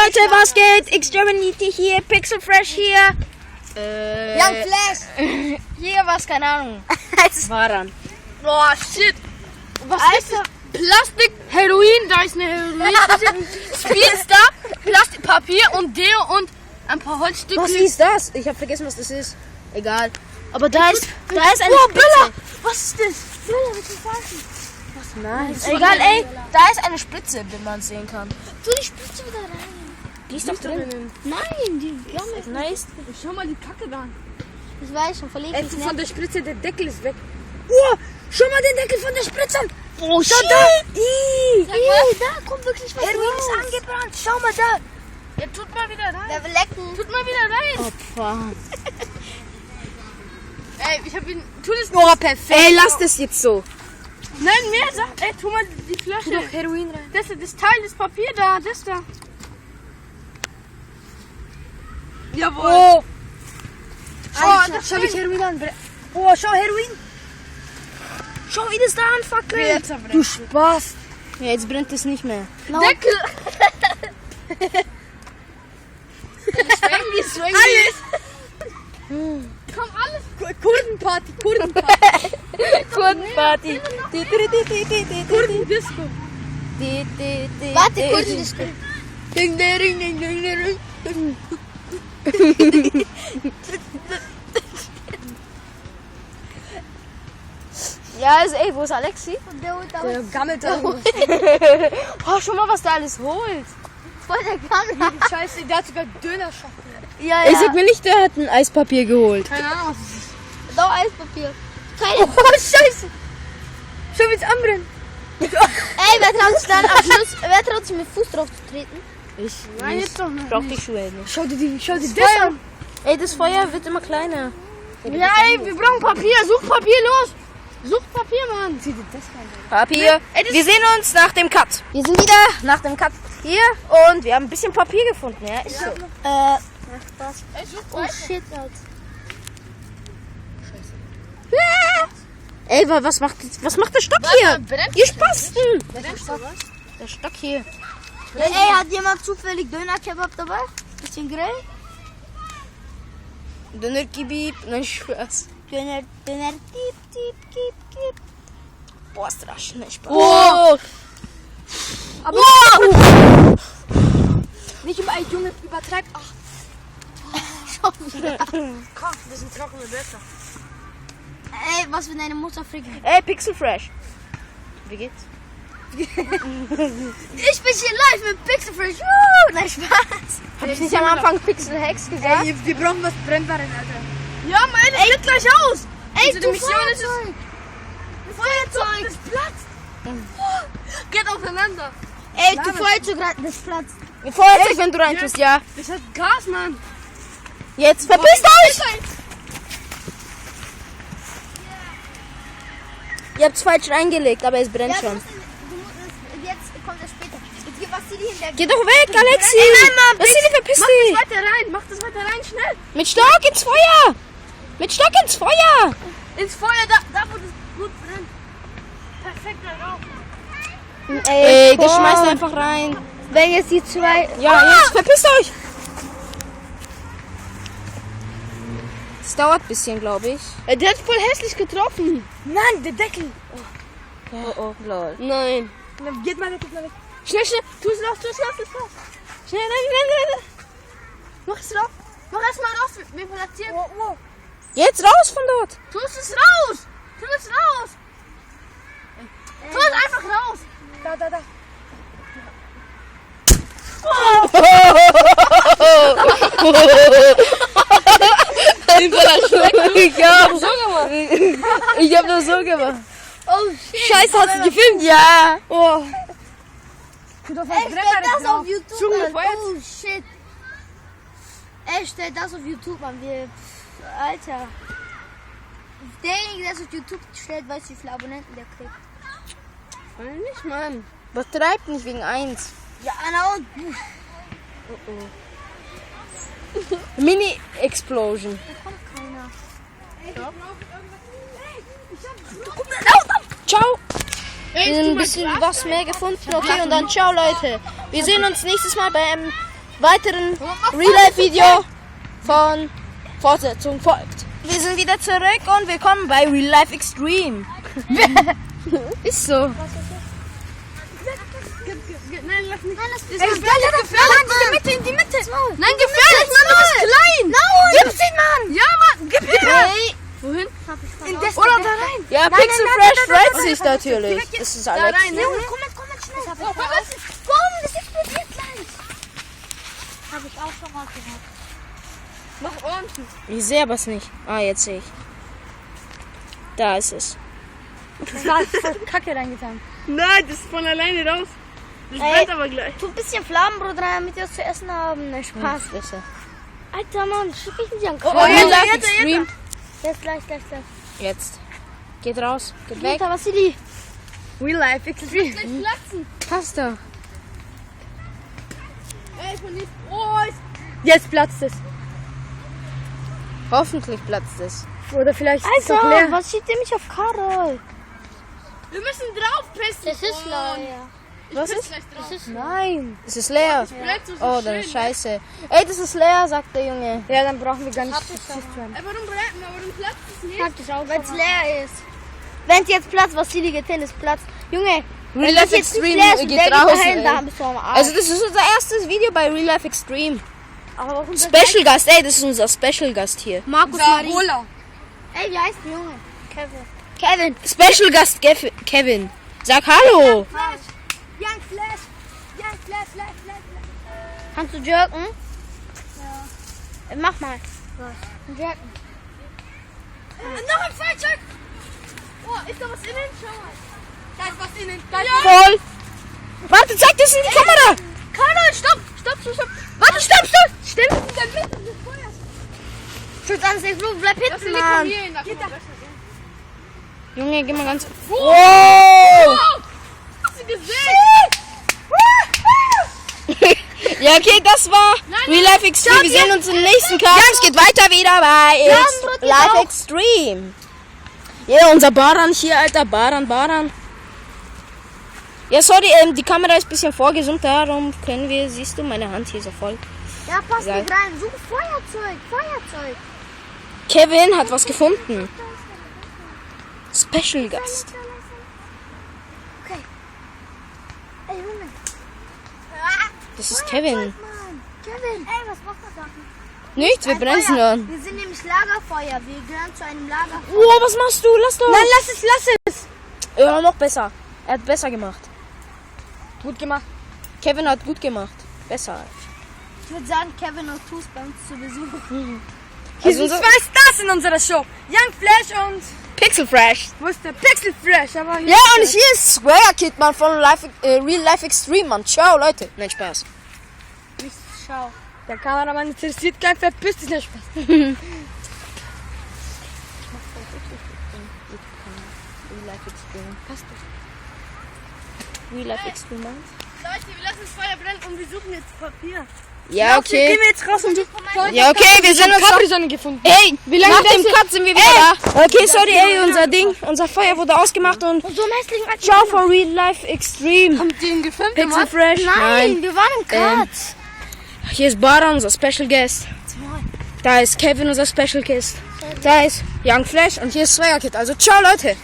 Leute, was geht? Exterminity hier, Pixel Fresh hier. Young Flash. Hier was, keine Ahnung. Waran. Boah, shit. Was ist das? Plastik, Heroin, da ist eine Heroin. Spielster, Plastikpapier und Deo und ein paar Holzstücke. Was ist das? Ich habe vergessen, was das ist. Egal. Aber da ist eine Oh, Spritze. Bella! Was ist das? Bella, willst du fassen? Was? Nein. Egal, ey. Da ist eine Spritze, wenn man es sehen kann. Tu die Spritze wieder rein. Die ist doch drin. Nein, die Gamme. Nice. Schau mal die Kacke da. Ich weiß schon, verlegt es Von nicht. der Spritze, der Deckel ist weg. Oh, schau mal den Deckel von der Spritze an. Oh, Schau da. Da kommt wirklich was Heroin raus. ist angebrannt. Schau mal da. Ja, tut mal wieder rein. Der will lecken. Tut mal wieder rein. Opfer. Ey, ich hab ihn. Tu das Oh, perfekt. Ey, lass das jetzt so. Nein, mehr sagt. Ey, tu mal die Flasche. Tu doch Heroin rein. Das Teil, das Papier da, das da. Jawohl. Oh. Alter, Schau, wie ich Heroin an. Oh, schau, Heroin. Schau, wie das da anfackelt. Du Spaß. Ja, jetzt brennt es nicht mehr. Deckel. Swing. Alles. Komm, alles. Kurdenparty. Kurdenparty. Kurdendisco. Warte, Kurdendisco. Ding, ding, ding, ding, ding. Ja, also, ey, wo ist Alexi? Der holt aber Gammelt da. Oh, schau mal, was der alles holt. voll der Gamme. Scheiße, der hat sogar Döner-Schachtel. Ja, Ey, sag mir nicht, der hat ein Eispapier geholt. Keine Ahnung, was das ist. Doch, Eispapier. Keine. Oh, Scheiße. Schau, wie es anbrennt. Ey, wer traut sich dann am Schluss, wer traut sich mit Fuß drauf zu treten? Ich Nein, jetzt doch nicht. brauch die Schuhe nicht. Schau dir das an. Ey, das Feuer wird immer kleiner. Ja, ey, wir brauchen Papier. Such Papier, los. Such Papier, Mann. Zieh dir das rein. Papier. Wir sehen uns nach dem Cut. Wir sind wieder nach dem Cut hier und wir haben ein bisschen Papier gefunden. Ja, ist so. Spaß. Ey, such Oh shit, Alter. Ey, was macht der Stock hier? brennt Ihr Spasten. Brennst du was? Der Stock hier. Ey, hat jemand zufällig Döner-Kebab dabei? Bisschen Grill? Döner Kebab. Nein, Spaß. Döner, Tiep. Boah, ist das schnell Spaß. Oh. Aber Nicht immer, ey, Junge, übertreibt. Ach, Schon wieder. komm, das sind trockene Blätter. Ey, was für deine Mutter fragt. Ey, Pixel Fresh. Wie geht's? Ich bin hier live mit Pixel Fresh. Nein, Spaß. Hab ich nicht am Anfang Pixel Hex gesagt? Ey, wir brauchen was Brennbares, Alter. Ja, Mann, das geht gleich aus. Ey, Also, du die Mission ist es. Feuerzeug. Das platzt. Geht auseinander. Ey, du Feuerzeug, das platzt. Feuerzeug, wenn du reintust, ja. Das hat Gas, Mann. Jetzt verpisst euch! Ihr habt's falsch reingelegt, aber es brennt schon. Jetzt kommt er später. Jetzt geh Vassili hin. Geh doch weg, Alexi! Vassili, verpiss Mach dich! das weiter rein, mach das weiter rein, schnell. Mit Stock ins Feuer! Mit Stock ins Feuer! Ins Feuer, da wo das gut brennt. Perfekt, da rauf. Ey, das schmeißt einfach rein. Wenn jetzt die zwei... Ja, jetzt verpisst euch! Das dauert ein bisschen, glaube ich. Der hat voll hässlich getroffen. Nein, der Deckel. Oh, lol. Nein. Geht mal weg, Schnell, tu es raus. Schnell, rein. Mach es raus. Mach erst mal raus, wir platzieren. Jetzt raus von dort! Tu es raus. Tu es einfach raus. Da. Ich hab das so gemacht. Oh shit. Scheiße, hast du gefilmt? Ja. Oh. Ey, stell das auf YouTube Junge, an. Feuer. Oh shit. Ey, stell das auf YouTube an. Alter. Derjenige, der es auf YouTube stellt, weiß, wie viele Abonnenten der kriegt. Nicht, Mann. Übertreibt nicht wegen 1. Ja, na und? Mini-Explosion. Da kommt keiner. Ciao. Wir haben ein bisschen was mehr gefunden. Okay, und dann ciao, Leute. Wir sehen uns nächstes Mal beim weiteren Real-Life-Video von Fortsetzung folgt. Wir sind wieder zurück und willkommen bei Real Life Extreme. Ist so. Nein, lass nicht. Nein, das ist In die Mitte. Nein, gefährlich, Mann, du bist klein. Gib's ihn, Mann! Ja, Mann, gib her. Hey. Wohin? in das Oder da rein. Ja, Pixel Fresh freut sich natürlich. Das ist Alex. rein, ne? Komm jetzt schnell. Komm, das explodiert gleich. Habe ich auch schon mal gehört. Mach ordentlich. Ich sehe aber es nicht. Ah, jetzt sehe ich. Da ist es. Das war voll Kacke reingetan. Nein, das ist von alleine raus. Das brennt aber gleich. Tu ein bisschen Flammenbrot rein, damit wir was zu essen haben. Ne, Spaß. Besser. Alter Mann, schick ich nicht an. Real Life Extreme. Jetzt gleich. Jetzt. Geht raus. Geht weg. Alter, Vassili. Real Life Extreme. Gleich platzen. Passt doch. Ey, von nicht. Oh, Jetzt platzt es. Hoffentlich platzt es. Oder vielleicht ist es Also, noch leer. Was schiebt ihr mich auf Karol? wir müssen drauf pissen. Das ist leer. Was ist? Das ist Nein. Es ist leer. brennt so Oh, schön. dann scheiße. Ey, das ist leer, sagt der Junge. Ja, dann brauchen wir gar nicht. Ey, warum platzt es nicht? Wenn es leer ist. Wenn es jetzt platzt, Vassili geht hin, es platzt. Junge, Real wenn Life das jetzt nicht Extreme leer ist und geht der raus. geht dahin, ey. da bist du am Arsch. Also das ist unser erstes Video bei Real Life Extreme. Aber warum das Special Gast, ey, das ist unser Special Gast hier. Markus Carola. Ey, wie heißt der Junge? Kevin. Special Gast Kevin. Sag Hallo. Young Flash. Kannst du jerken? Ja. Mach mal. Was? Jerken. Noch ein Fallcheck. Oh, ist da was innen? Schau mal. Da ist was innen. Da ist Voll. Warte, zeig das in die Kamera. Karol, stopp. Warte, stopp. Stell dich in der Mitte des Feuers. Schutz an sich, bleib Das hinten, liegt Mann. von hier hin. Da kann man besser sehen. Junge, geh mal ganz... Wow. Wow. Hast du gesehen? Ja, okay, das war Real Life Extreme. Wir sehen uns im nächsten Cast. Es geht weiter wieder bei Life Extreme. Ja, unser Baran hier, Alter. Baran. Ja, sorry, die Kamera ist ein bisschen vorgezoomt. Darum können wir, siehst du, meine Hand hier so voll. Ja, pass Egal. nicht rein. Such Feuerzeug. Kevin hat was gefunden. Special Gast. Okay. Ey, Junge. Das ist Kevin. Mann. Kevin. Ey, was macht er da? Nichts, wir brennen Feuer. nur. Wir sind nämlich Lagerfeuer. Wir gehören zu einem Lagerfeuer. Oh, was machst du? Lass doch. Nein, lass es. Ja, noch besser. Er hat besser gemacht. Gut gemacht. Kevin hat gut gemacht. Besser. Ich würde sagen, Kevin und Tus bei uns zu Besuch. Also unser Stars in unserer Show. Young Flash und... Pixel Fresh. Wo ist der Pixel Fresh? Aber Ja, und hier ist Square Kid, Mann, von Real Life Extreme, Mann. Ciao, Leute. Nein, Spaß. Schau. Der Kameramann interessiert kein verpiss dich nicht Spaß. Real Life Extreme. Passt doch. Real Life Extreme, Mann. Leute, wir lassen das Feuer brennen und wir suchen jetzt Papier. Ja, okay. Gehen wir jetzt raus und Ja, okay, wir sind uns noch... Capri-Sonne gefunden. Hey, nach dem Cut sind wir wieder da. Okay, sorry, ey, unser Feuer wurde ausgemacht und so einen hässlichen alten ciao for Real Life Extreme. Haben die ihn gefilmt? Pixel Fresh. Nein, wir waren im Cut. Hier ist Baran, unser Special Guest. Da ist Kevin, unser Special Guest. Da ist Young Flash und hier ist Swagger Kid. Also ciao, Leute.